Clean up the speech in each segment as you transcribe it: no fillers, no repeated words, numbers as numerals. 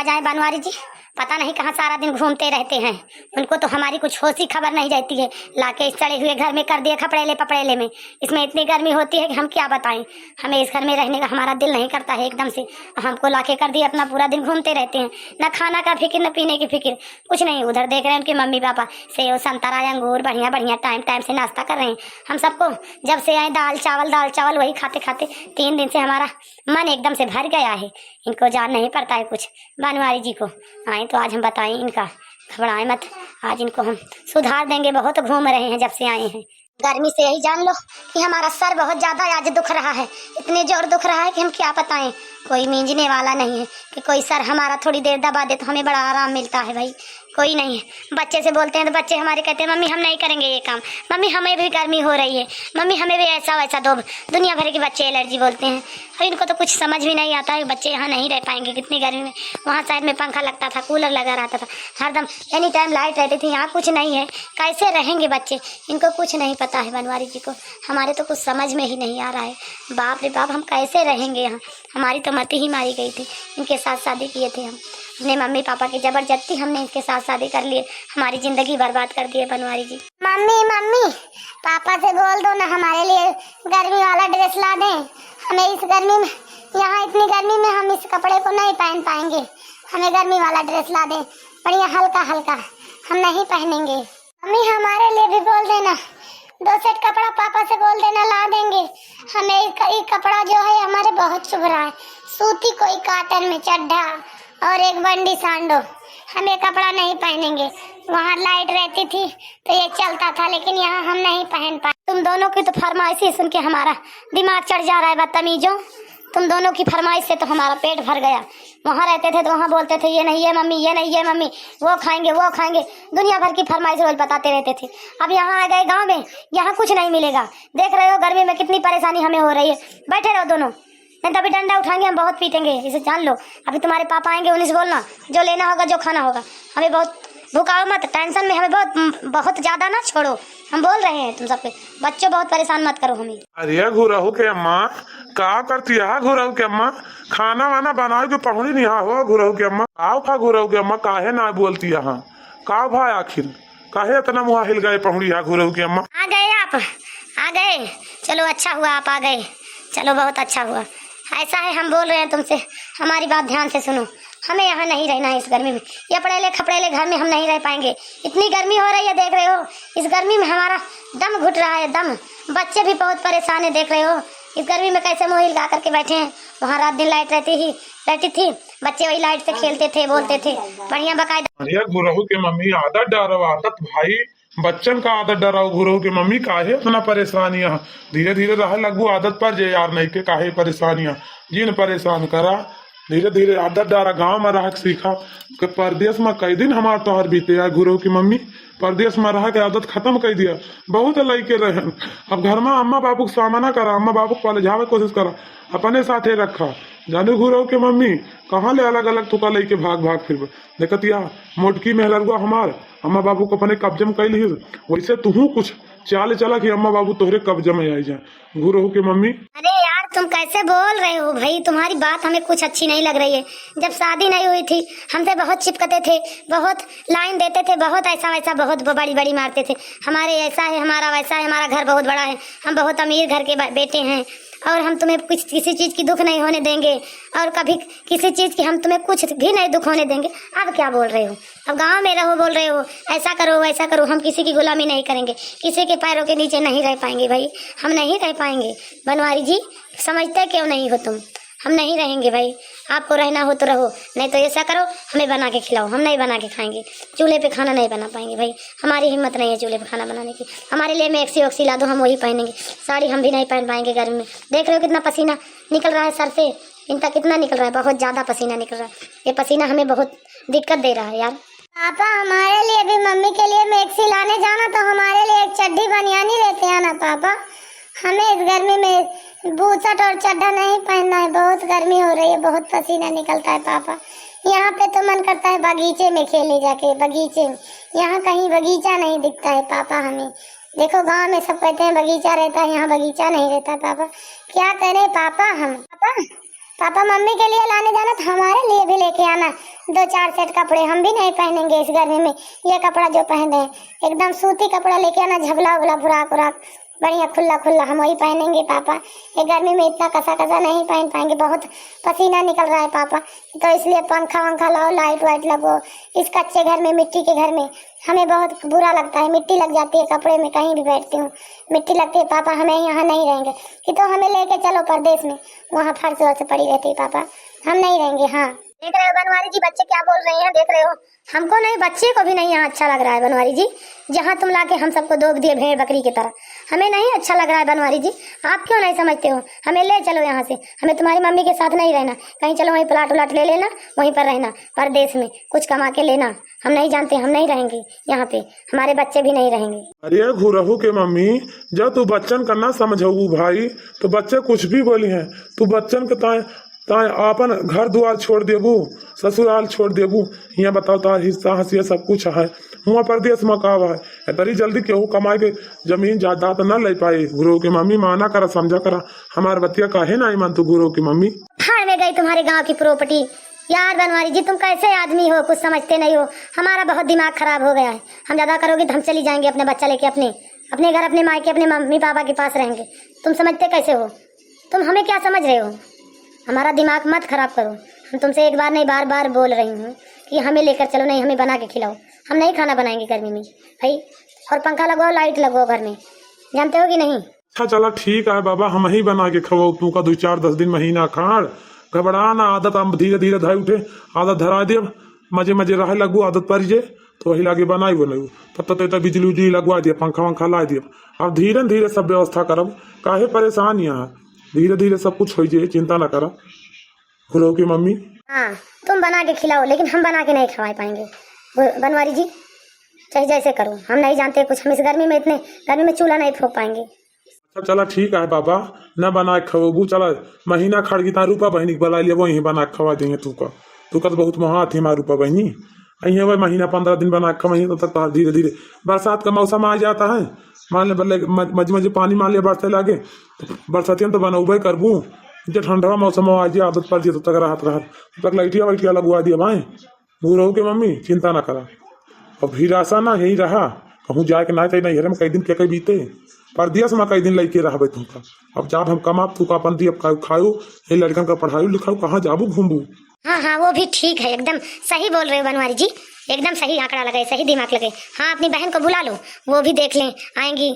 कहाँ जाए बनवारी जी, पता नहीं कहाँ सारा दिन घूमते रहते हैं। उनको तो हमारी कुछ होश ही खबर नहीं रहती है। लाके इस चढ़े हुए घर में कर दिए खपड़ेले पपड़ेले में। इसमें इतनी गर्मी होती है कि हम क्या बताएं। हमें इस घर में रहने का हमारा दिल नहीं करता है एकदम से। हमको लाके कर दिए, अपना पूरा दिन घूमते रहते हैं। न खाना का फिक्र, न पीने की फिक्र, कुछ नहीं। उधर देख रहे हैं उनके मम्मी पापा सेव संतरा अंगूर बढ़िया बढ़िया टाइम टाइम से नाश्ता कर रहे हैं। हम सबको जब से आए दाल चावल वही खाते खाते 3 दिन से हमारा मन एकदम से भर गया है। इनको जान नहीं पड़ता है कुछ। बनवारी जी को आए तो आज हम बताएं इनका, घबराए मत, आज इनको हम सुधार देंगे। बहुत घूम रहे हैं जब से आए हैं। गर्मी से यही जान लो कि हमारा सर बहुत ज्यादा आज दुख रहा है। इतने जोर दुख रहा है कि हम क्या बताएं। कोई मींजने वाला नहीं है कि कोई सर हमारा थोड़ी देर दबा दे तो हमें बड़ा आराम मिलता है भाई। कोई नहीं है। बच्चे से बोलते हैं तो बच्चे हमारे कहते हैं मम्मी हम नहीं करेंगे ये काम, मम्मी हमें भी गर्मी हो रही है, मम्मी हमें भी ऐसा वैसा दो। दुनिया भर के बच्चे एलर्जी बोलते हैं। और इनको तो कुछ समझ भी नहीं आता है। बच्चे यहाँ नहीं रह पाएंगे कितनी गर्मी में। वहाँ साइड में पंखा लगता था, कूलर लगा रहता था, हरदम एनी टाइम लाइट रहती थी। यहाँ कुछ नहीं है, कैसे रहेंगे बच्चे। इनको कुछ नहीं पता है बनवारी जी को। हमारे तो कुछ समझ में ही नहीं आ रहा है। बाप रे बाप, हम कैसे रहेंगे यहाँ। हमारी तो मती ही मारी गई थी। इनके साथ शादी किए थे हम अपने मम्मी पापा की जबरदस्ती, हमने इनके साथ शादी कर लिए। हमारी जिंदगी बर्बाद कर दी है बनवारी जी। मम्मी पापा से बोल दो ना हमारे लिए गर्मी वाला ड्रेस ला दें। हमें इस गर्मी में, यहाँ इतनी गर्मी में हम इस कपड़े को नहीं पहन पाएंगे। हमें गर्मी वाला ड्रेस ला दें, बढ़िया हल्का हल्का, हम नहीं पहनेंगे। मम्मी हमारे लिए भी बोल देना, 2 सेट कपड़ा पापा से बोल देना ला देंगे। हमें ये कपड़ा जो है हमारे बहुत चुभ रहा है। सूती कोई काटन में चड्ढा और एक बंडी सांडो, हम ये कपड़ा नहीं पहनेंगे। वहाँ लाइट रहती थी तो ये चलता था, लेकिन यहाँ हम नहीं पहन पाए। तुम दोनों की तो फरमाइश सुन के हमारा दिमाग चढ़ जा रहा है बदतमीजों। तुम दोनों की फरमाइश से तो हमारा पेट भर गया। वहाँ रहते थे तो वहाँ बोलते थे ये नहीं है मम्मी, ये नहीं है मम्मी, वो खाएंगे वो खाएंगे, दुनिया भर की फरमाइश रोज बताते रहते थे। अब यहाँ आ गए गाँव में, यहाँ कुछ नहीं मिलेगा। देख रहे हो गर्मी में कितनी परेशानी हमें हो रही है। बैठे रहो दोनों, नहीं तो अभी डंडा उठाएंगे हम, बहुत पीटेंगे, इसे जान लो। अभी तुम्हारे पापा आएंगे, उन्हें से बोलना जो लेना होगा जो खाना होगा। हमें बहुत भुकाओ मत, टेंशन में हमें बहुत ज्यादा ना छोड़ो। हम बोल रहे हैं तुम सबके बच्चों, बहुत परेशान मत करो हमें। अरे घुरहु के अम्मा का करती है घुरहु के अम्मा, खाना वाना बनाओ के पहुंची नहीं हो घुरहु के अम्मा। आओ खा घुरहु के अम्मा, काहे ना बोलती यहाँ का भाई, आखिर काहे इतना मुँह हिल गए पहुंची है घुरहु के अम्मा। आ गए आप, आ गए, चलो अच्छा हुआ आप आ गए, चलो बहुत अच्छा हुआ। ऐसा है हम बोल रहे हैं तुमसे, हमारी बात ध्यान से सुनो। हमें यहाँ नहीं रहना है इस गर्मी में। ये पड़ेले खपड़ेले घर में हम नहीं रह पाएंगे। इतनी गर्मी हो रही है, देख रहे हो। इस गर्मी में हमारा दम घुट रहा है, दम। बच्चे भी बहुत परेशान है, देख रहे हो। इस गर्मी में कैसे मुँह हिला करके बैठे हैं। वहाँ रात दिन लाइट रहती थी, बच्चे वही लाइट से खेलते थे, बोलते थे बढ़िया बकायदा। अरे गुरहु के मम्मी आदत डरो, आदत भाई बच्चन का आदत डराओ। गुरहु के मम्मी काहे इतना परेशानियां, धीरे धीरे रह लगू आदत पर जे यार, नहीं के काहे परेशानियां जिन परेशान करा। धीरे धीरे आदत डारा, गाँव में रह सीखा कि परदेश में कई दिन हमार तोहर बीते यार। गुरु की मम्मी परदेश में रह के आदत खत्म कर दिया, बहुत लड़के रहे। अब घर में अम्मा बाबू के सामना करा, अम्मा बाबू को पलझावे कोशिश करा, अपने साथे रखा। जानू गुरु की मम्मी कहाँ ले अलग अलग तुका लेके भाग भाग फिर देखतिया मोटकी में लड़ुआ हमार अम्मा बाबू को अपने कब्जे में कैली, वैसे तू कुछ चाल चला कि अम्मा बाबू तोहरे कब्जे में आई जाए। गुरु की मम्मी अरे यार तुम कैसे बोल रहे हो भाई, तुम्हारी बात हमें कुछ अच्छी नहीं लग रही है। जब शादी नहीं हुई थी हमसे बहुत चिपकते थे, बहुत लाइन देते थे, बहुत ऐसा वैसा, बहुत बड़ी बड़ी मारते थे। हमारे ऐसा है, हमारा वैसा है, हमारा घर बहुत बड़ा है, हम बहुत अमीर घर के बेटे हैं, और हम तुम्हें कुछ किसी चीज की दुख नहीं होने देंगे, और कभी किसी चीज की हम तुम्हें कुछ भी नहीं दुख होने देंगे। अब क्या बोल रहे हो, अब गांव में रहो बोल रहे हो, ऐसा करो वैसा करो। हम किसी की गुलामी नहीं करेंगे, किसी के पैरों के नीचे नहीं रह पाएंगे भाई, हम नहीं रह पाएंगे। बनवारी जी समझते क्यों नहीं हो तुम, हम नहीं रहेंगे भाई। आपको रहना हो तो रहो, नहीं तो ऐसा करो हमें बना के खिलाओ, हम नहीं बना के खाएंगे। चूल्हे पे खाना नहीं बना पाएंगे भाई, हमारी हिम्मत नहीं है चूल्हे पे खाना बनाने की। हमारे लिए मैक्सी वक्सी ला दो, हम वही पहनेंगे। साड़ी हम भी नहीं पहन पाएंगे गर्मी में। देख रहे हो कितना पसीना निकल रहा है सर से, इनका कितना निकल रहा है, बहुत ज्यादा पसीना निकल रहा है। ये पसीना हमें बहुत दिक्कत दे रहा है यार। पापा हमारे लिए भी मम्मी के लिए मैक्सी लाने जाना, तो हमारे लिए एक चड्डी बनियानी लेते आना पापा। हमें इस गर्मी में बूचट और चड्ढा नहीं पहनना है, बहुत गर्मी हो रही है, बहुत पसीना निकलता है पापा। यहाँ पे तो मन करता है बगीचे में खेले जाके, बगीचे में। यहाँ कहीं बगीचा नहीं दिखता है पापा हमें। देखो गांव में सब कहते हैं बगीचा रहता है, यहाँ बगीचा नहीं रहता पापा। क्या करें पापा हम, पापा मम्मी के लिए लाने जाना तो हमारे लिए भी लेके आना 2-4 सेट कपड़े। हम भी नहीं पहनेंगे इस गर्मी में ये कपड़ा जो पहने हैं। एकदम सूती कपड़ा लेके आना, झबला उबला फुराक उराक बढ़िया खुला खुला, हम वही पहनेंगे पापा। ये गर्मी में इतना कसा कसा नहीं पहन पाएंगे, बहुत पसीना निकल रहा है पापा। तो इसलिए पंखा वंखा लाओ, लाइट वाइट लगो। इस कच्चे घर में, मिट्टी के घर में हमें बहुत बुरा लगता है, मिट्टी लग जाती है कपड़े में। कहीं भी बैठती हूँ मिट्टी लगती है पापा। हमें यहाँ नहीं रहेंगे कि तो हमें लेके चलो परदेश में, वहाँ फर्श वर्श पड़ी रहती है पापा। हम नहीं रहेंगे। हाँ देख रहे हो बनवारी जी बच्चे क्या बोल रहे हैं, देख रहे हो। हमको नहीं, बच्चे को भी नहीं यहाँ अच्छा लग रहा है बनवारी जी। जहाँ तुम लाके हम सबको दोग दिए भेड़ बकरी की तरह, हमें नहीं अच्छा लग रहा है बनवारी जी। आप क्यों नहीं समझते हो? हमें ले चलो यहाँ से, हमें तुम्हारी मम्मी के साथ नहीं रहना। कहीं चलो वहीं प्लाट उलाट ले लेना, वहीं पर रहना परदेश में, कुछ कमा के लेना। हम नहीं जानते, हम नहीं रहेंगे यहाँ पे, हमारे बच्चे भी नहीं रहेंगे। अरे घुरहू के मम्मी, जब तू बच्चन का ना समझऊ भाई तो बच्चे कुछ भी बोली हैं। तू बच्चन के ताए ताए अपन घर द्वार छोड़ देबू, ससुराल छोड़ देबू। यहाँ बताओ तार हिस्सा हंसिया सब कुछ है, हुआ परदेश में का है। तरी जल्दी केहू कमाए के जमीन जायदाद न ले पाए। गुरु की मम्मी माना करा, समझा करा। हमारे बतिया काहे ना मन तू गुरु की मम्मी। फाड़ में गई तुम्हारे गाँव की प्रॉपर्टी। यार बनवारी जी तुम कैसे आदमी हो, कुछ समझते नहीं हो। हमारा बहुत दिमाग खराब हो गया है। हम ज्यादा करोगे तो हम चली जाएंगे अपने बच्चा लेके अपने घर, अपने मायके, अपने मम्मी पापा के पास रहेंगे। तुम समझते कैसे हो? तुम हमें क्या समझ रहे हो? हमारा दिमाग मत खराब करो। हम तुमसे एक बार नहीं बार बार बोल रही हूँ कि हमें लेकर चलो, नहीं हमें बना के खिलाओ। हम नहीं खाना बनाएंगे गर्मी में भाई। और पंखा लगवाओ, लाइट लगवाओ घर में, जानते हो कि नहीं? अच्छा चला ठीक है बाबा, हम ही बना के खवाओ तू का 2-4-10 दिन महीना खाड़। घबरा ना, आदत हम धीरे धीरे धाई उठे, आदत धरा दे, मजे मजे रहे लगू, आदत पड़ जे तो वही लागे बनाई बनाऊ। तब तक बिजली उजली लगवा दिया, पंखा वंखा ला दिया। अब धीरे धीरे सब व्यवस्था करब, काहे परेशान यहाँ, धीरे धीरे सब कुछ हो जाए, चिंता ना करा गुरु की मम्मी। हाँ तुम बना के खिलाओ, लेकिन हम बना के नहीं खवा पाएंगे बनवारी जी। चाहे जैसे करो, हम नहीं जानते कुछ। हम इस गर्मी में, इतने गर्मी में चूल्हा नहीं फूक पाएंगे। अच्छा चला ठीक है बाबा, न बना के खवबू। चला महीना खड़ गई, रूपा बहनी के बुला लिया, वही बना के खवा देंगे। तू का तो बहुत महा थी हमारा रूपा बहनी। अही वही महीना 15 दिन बना के खवाइए, तब तक धीरे धीरे बरसात का मौसम आ जाता है। मान ले बल्ले मजे मजे पानी मान लिया बरसे लागे तो बरसाती तो बनऊबे करबू। जब ठंडा मौसम आ जाए, आदत पड़ जाए, तब तक राहत तब तक लाइटिया वाइटिया लगवा दिया भाई। गुरु की मम्मी चिंता ना करा। और फिर आशा ना यही रहा, कहूँ जाए के ना चाहिए नहीं, हम कई दिन के बीते परदेश में कई दिन लेके रहा तुमका। अब जब हम कमाब तू का अपन दी, अब खाओ ये लड़कन का पढ़ाई लिखाओ, कहाँ जाबू घूमबू। हाँ हाँ वो भी ठीक है, एकदम सही बोल रहे हो बनवारी जी, एकदम सही आंकड़ा लगे, सही दिमाग लगे। हाँ अपनी बहन को बुला लो, वो भी देख लें, आएंगी,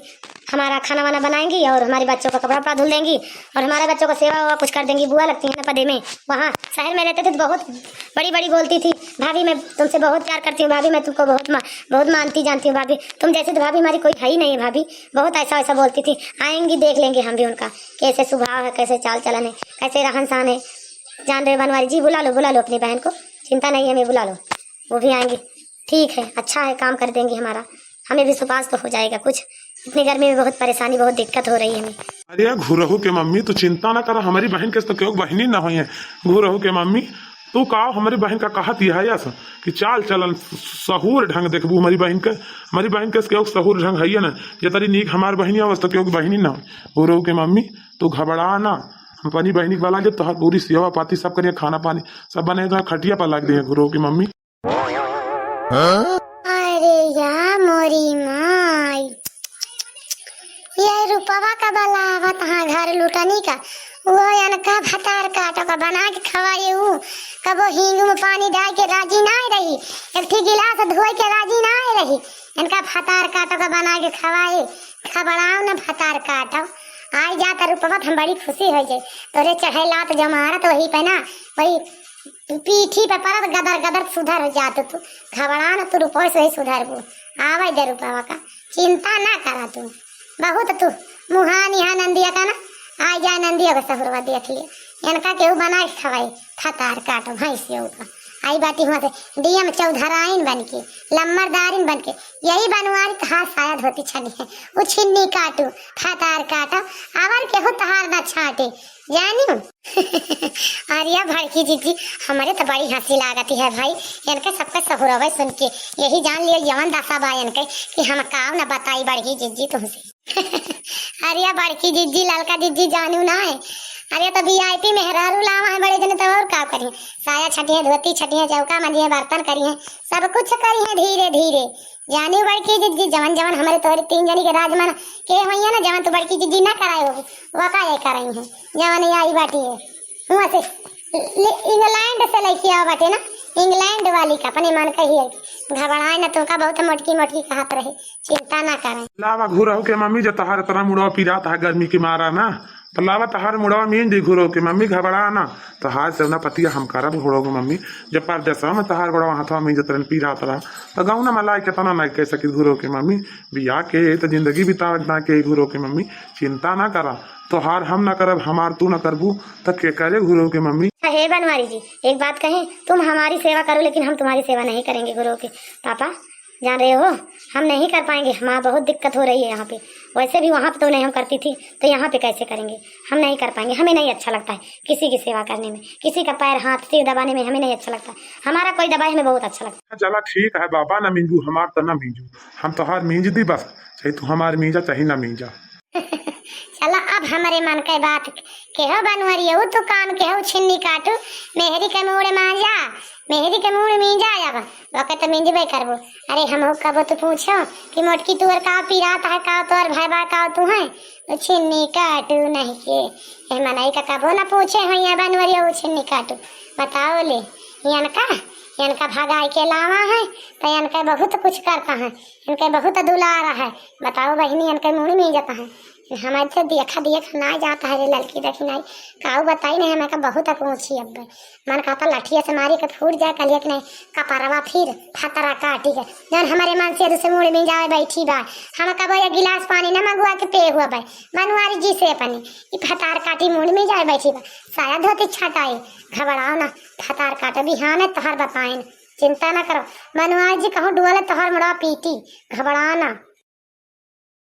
हमारा खाना वाना बनाएंगी और हमारे बच्चों का कपड़ा वपड़ा धुल देंगी और हमारे बच्चों को सेवा ववा कुछ कर देंगी। बुआ लगती है ना पदे में। वहाँ शहर में रहते थे तो बहुत बड़ी बड़ी बोलती थी, भाभी मैं तुमसे बहुत प्यार करती हूँ, भाभी मैं तुमको बहुत मानती जानती हूँ, भाभी तुम जैसे तो भाभी हमारी कोई है ही नहीं है, भाभी बहुत ऐसा वैसा बोलती थी। आएंगी, देख लेंगे हम भी उनका कैसे स्वभाव है, कैसे चाल चलन है, कैसे रहन सहन है। जान रहे बनवारी जी, बुला लो अपनी बहन को, चिंता नहीं है, हमें बुला लो, वो भी आएंगी। ठीक है, अच्छा है, काम कर देंगे हमारा, हमें भी सुपास तो हो जाएगा कुछ। इतनी गर्मी में बहुत परेशानी, बहुत दिक्कत हो रही है हमें। अरे घुरहू के मम्मी तू चिंता ना करा, हमारी बहन के तो क्यों बहनी ना हुई है। घुरहू के मम्मी तू कहा हमारी बहन का कहत यह है कि चाल चलन सहूर ढंग देखबू हमारी बहन के क्यों सहूर ढंग है ना, ये तरी नीक हमारी बहनी अवस्था क्यों बहनी ना। घुरहू के मम्मी तू घबरा ना, अपनी बहनी वाला जब तो पूरी सेवा पाती सब करिए, खाना पानी सब बने तो खटिया पर लग दिए गुरु की मम्मी। अरे यार मोरी माई, ये रुपवा का बलावत हाँ घर लुटनी का, वो इनका भतार काटो का बना के खवाए, कबो हींग में पानी डाल के राजी ना रही, एक थी गिलास धोए के राजी ना रही। इनका भतार काटो का बना के खवाए, खबराओ न भतार काटो। आई जाता रुपवा हम बड़ी खुशी हो जाए, तोरे चढ़ेला तो जमारा तो वही पे ना, वही पीठी पे परत गदर गदर सुधर हो जात। तू घबरा न, तू रुपये से ही सुधरबू। आवे दे रुपवा का, चिंता ना करा तू, बहुत तू मुहान यहाँ नंदिया का ना, आ जाए नंदिया का सहुरवा देख लिया। इनका केहू बना के खवाई खतार काटो भैंसियों का। आई बाटी हुआ से डीएम चौधराइन बन के, लम्बरदारिन बन के, यही बनवारी तो हाथ शायद होती छनी है, वो छिन्नी काटू खतार काटो, आवर केहू तहार ना छाटे जानी। अरे भड़की जीजी हमारे तो बड़ी हंसी लागती है भाई, इनके सबका सहुरवा सुन के यही जान लिया यवन दशा बा इनके कि हम काव न बताई बड़की जीजी तुमसे। अरे बड़की जीजी ललका जीजी जानू ना है, अरे तो वीआईपी मेहरारू लावा है बड़े जने, तो और का करिए, साया छटिए, धोती छटिए, चौका मंजिए, बर्तन करिए, सब कुछ करिए धीरे धीरे। जानी बड़की जी जवन जवन हमारे तोहरे 3 जनी के राजमन के होइए ना, जवन तो बड़की जी ना कराए हो वका ये कराई है, जवन आई बाटी है वहाँ से इंग्लैंड से लेके आओ बाटे ना, इंग्लैंड वाली का अपने मन कही है, घबराए ना तुमका बहुत मोटकी मोटकी कहत रहे, चिंता ना करें। लावा घुरहु के मम्मी जो तहार इतना मुड़वा पिरात है गर्मी के मारा ना, तो लावा तहार मुड़वा मीन दी घुरो के मम्मी घबरा ना, तो हाथ से ना पतिया हम करब घुरो के मम्मी, जब परदेसवा में तहार बड़ा हाथवा में जतरन पिरात रहा, तो गाँव ना मलाई के तना ना कह सकी घुरो के मम्मी, बिया के तो जिंदगी बितावत ना के घुरो के मम्मी, चिंता ना करा, तो हार हम ना करब, हमार तू ना करबू तो के करे घुरो के मम्मी। हे बनवारी जी, एक बात कहें, तुम हमारी सेवा करो लेकिन हम तुम्हारी सेवा नहीं करेंगे गुरु के। पापा जान रहे हो हम नहीं कर पाएंगे, हमारा बहुत दिक्कत हो रही है यहाँ पे, वैसे भी वहाँ पे तो नहीं हम करती थी, तो यहाँ पे कैसे करेंगे, हम नहीं कर पाएंगे, हमें नहीं अच्छा लगता है किसी की सेवा करने में, किसी का पैर हाथ सिर दबाने में हमें नहीं अच्छा लगता है, हमारा कोई दबाए हमें बहुत अच्छा लगता है। चला ठीक है बाबा, ना मींजू हमार तो ना मींजू, हम तो हार मींज दी बस, चाहे तू हमार मींजा चाहे ना मींजा। चलो अब हमारे मन के बात केहो बनवरी हो, तो काम केहो छिन्नी काटू, मेहरी के मुड़ मांजा, मेहरी के मुड़ मींजा अब वक्त मिंजबे करबो। अरे हम हो कबो तो पूछो कि मोटकी तुअर का पिरात है का तोर भाई बा का तू है, तो छिन्नी काटू नहीं के मनाई का कबो ना पूछे हो या बनवरी हो छिन्नी काटू, बताओ ले इनका भगाई के लावा है, तो इनका बहुत कुछ करता है, इनके बहुत दुलारा है, बताओ बहनी इनके मुड़ में जाता है, हमारे तो देखा ना जाता है, लड़की देखी नहीं काऊ बताई नहीं, हमें का बहुत पूछी अब मन कहता लठिया से मारी के फूट जाए कलिए नहीं कपरवा फिर फतरा काटी के जन हमारे मन से दूसरे मुड़ में जाए बैठी बा, हम कब ये गिलास पानी न मंगवा के पे हुआ भाई मनवारी जी से अपनी फतार काटी मुड़ में जाए बैठी बा, साया धोती छटाई, घबराओ ना फतार काटे बिहान है तोहर बताए, चिंता ना करो मनवारी जी कहूँ डुअल तोहर मुड़ा पीटी, घबराओ ना।